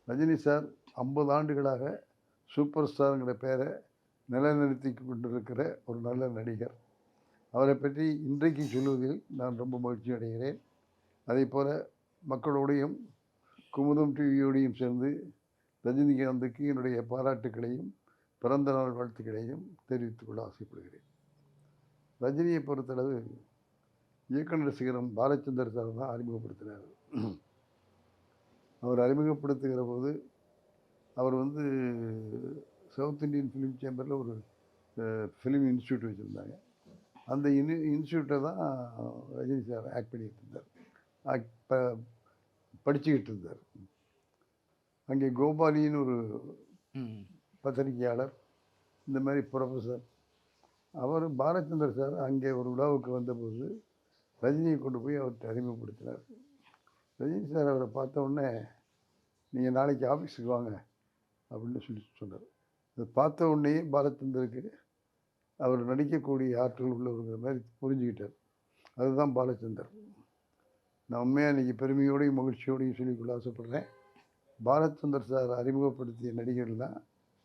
Rajini sir 50 ஆண்டுகளாக super ஸ்டாருங்கிற பெயரை நிலைநிறுத்தி கொண்டிருக்கிற ஒரு நல்ல நடிகர். அவரை பற்றி இன்றைக்கு சொல்வதில் நான் ரொம்ப மகிழ்ச்சி அடைகிறேன். அதே போல் மக்களோடையும் குமுதம் டிவியோடையும் சேர்ந்து ரஜினிகாந்துக்கு என்னுடைய பாராட்டுக்களையும் பிறந்த நாள் வாழ்த்துக்களையும் தெரிவித்துக் கொள்ள ஆசைப்படுகிறேன். ரஜினியை பொறுத்தளவு இயக்குனர் சிகரம் பாலச்சந்தர் சார் தான் அறிமுகப்படுத்தினார். அவர் அறிமுகப்படுத்துகிற போது அவர் சவுத் இந்தியன் ஃபிலிம் சேம்பரில் ஒரு ஃபிலிம் இன்ஸ்டியூட் வச்சுருந்தாங்க. அந்த இன்ஸ்டியூட்டை தான் ரஜினி சார் ஆக்ட் பண்ணிகிட்டு இருந்தார், படிச்சுக்கிட்டு இருந்தார். அங்கே கோபாலின்னு ஒரு பத்திரிகையாளர், இந்த மாதிரி ப்ரொஃபஸர், அவர் பாலச்சந்தர் சார் அங்கே ஒரு விழாவுக்கு வந்தபோது ரஜினியை கொண்டு போய் அவர்கிட்ட அறிமுகப்படுத்தினார். ரஜினி சார் அவரை பார்த்த உடனே, நீங்கள் நாளைக்கு ஆஃபீஸுக்கு வாங்க அப்படின்னு சொன்னார். அதை பார்த்த உடனே பாலச்சந்தருக்கு அவர் நடிக்கக்கூடிய ஆற்றல் உள்ளவருங்கிற மாதிரி புரிஞ்சுக்கிட்டார். அதுதான் பாலச்சந்தர். நான் உண்மையாக இன்றைக்கி பெருமையோடையும் மகிழ்ச்சியோடையும் சொல்லிக்கொள்ள ஆசைப்படுறேன். பாலச்சந்தர் சார் அறிமுகப்படுத்திய நடிகர்கள்லாம்